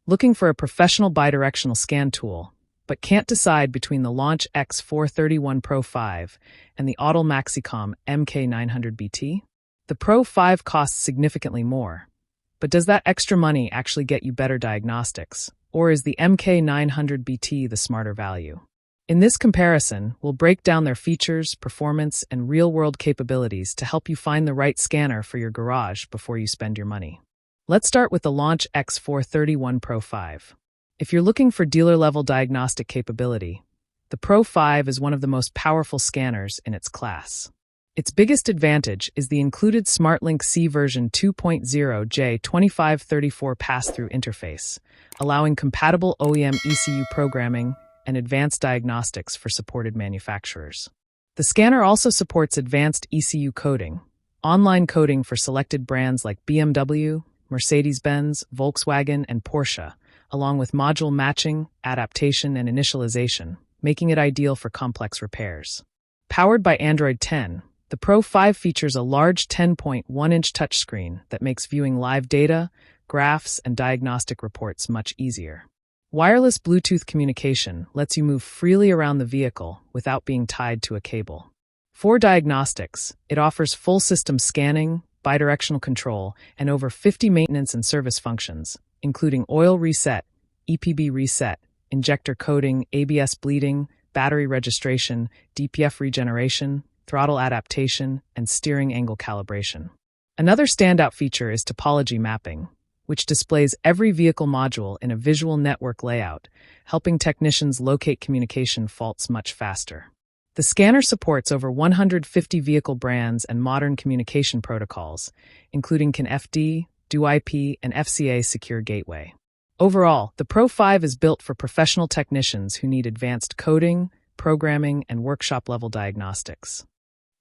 Looking for a professional bidirectional scan tool, but can't decide between the LAUNCH X431 PRO5 and the Autel MaxiCOM MK900BT? The Pro5 costs significantly more, but does that extra money actually get you better diagnostics, or is the MK900BT the smarter value? In this comparison, we'll break down their features, performance, and real-world capabilities to help you find the right scanner for your garage before you spend your money. Let's start with the LAUNCH X431 PRO5. If you're looking for dealer-level diagnostic capability, the Pro5 is one of the most powerful scanners in its class. Its biggest advantage is the included SmartLink C version 2.0 J2534 Pass-Thru interface, allowing compatible OEM ECU programming and advanced diagnostics for supported manufacturers. The scanner also supports advanced ECU coding, online coding for selected brands like BMW, Mercedes-Benz, Volkswagen, and Porsche, along with module matching, adaptation, and initialization, making it ideal for complex repairs. Powered by Android 10, the Pro5 features a large 10.1-inch touchscreen that makes viewing live data, graphs, and diagnostic reports much easier. Wireless Bluetooth communication lets you move freely around the vehicle without being tied to a cable. For diagnostics, it offers full system scanning, bidirectional control, and over 50 maintenance and service functions, including oil reset, EPB reset, injector coding, ABS bleeding, battery registration, DPF regeneration, throttle adaptation, and steering angle calibration. Another standout feature is topology mapping, which displays every vehicle module in a visual network layout, helping technicians locate communication faults much faster. The scanner supports over 150 vehicle brands and modern communication protocols, including CAN-FD, DUIP, and FCA Secure Gateway. Overall, the Pro5 is built for professional technicians who need advanced coding, programming, and workshop-level diagnostics.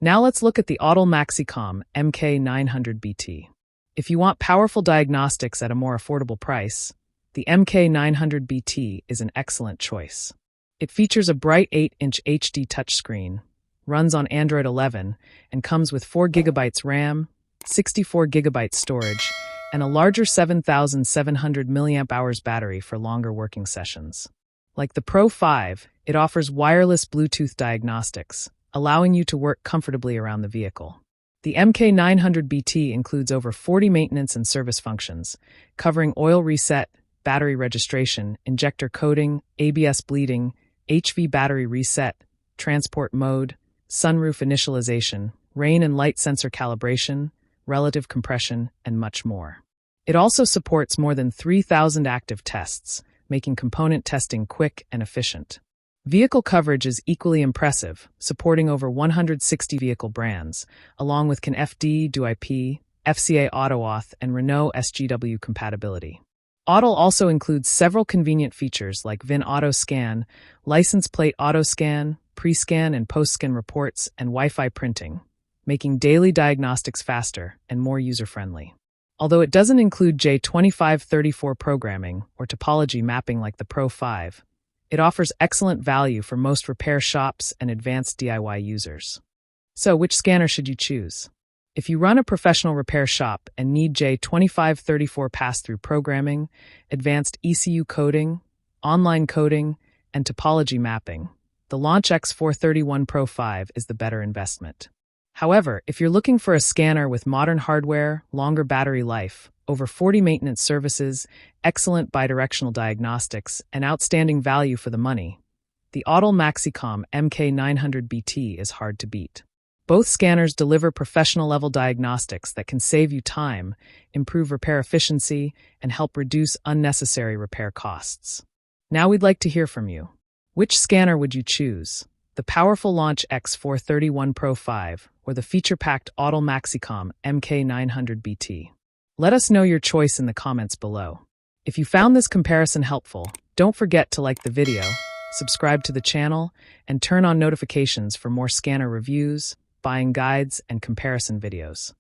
Now let's look at the Autel MaxiCOM MK900BT. If you want powerful diagnostics at a more affordable price, the MK900BT is an excellent choice. It features a bright 8-inch HD touchscreen, runs on Android 11, and comes with 4 GB RAM, 64 GB storage, and a larger 7,700 mAh battery for longer working sessions. Like the Pro5, it offers wireless Bluetooth diagnostics, allowing you to work comfortably around the vehicle. The MK900BT includes over 40 maintenance and service functions, covering oil reset, battery registration, injector coding, ABS bleeding, HV battery reset, transport mode, sunroof initialization, rain and light sensor calibration, relative compression, and much more. It also supports more than 3,000 active tests, making component testing quick and efficient. Vehicle coverage is equally impressive, supporting over 160 vehicle brands, along with CAN-FD, DUIP, FCA AutoAuth, and Renault SGW compatibility. Autel also includes several convenient features like VIN Auto Scan, license plate auto scan, pre-scan and post-scan reports, and Wi-Fi printing, making daily diagnostics faster and more user-friendly. Although it doesn't include J2534 programming or topology mapping like the Pro5, it offers excellent value for most repair shops and advanced DIY users. So, which scanner should you choose? If you run a professional repair shop and need J2534 Pass-Thru programming, advanced ECU coding, online coding, and topology mapping, the LAUNCH X431 PRO5 is the better investment. However, if you're looking for a scanner with modern hardware, longer battery life, over 40 maintenance services, excellent bidirectional diagnostics, and outstanding value for the money, the Autel MaxiCOM MK900BT is hard to beat. Both scanners deliver professional-level diagnostics that can save you time, improve repair efficiency, and help reduce unnecessary repair costs. Now we'd like to hear from you. Which scanner would you choose? The powerful LAUNCH X431 PRO5 or the feature-packed Autel MaxiCOM MK900BT? Let us know your choice in the comments below. If you found this comparison helpful, don't forget to like the video, subscribe to the channel, and turn on notifications for more scanner reviews, buying guides, and comparison videos.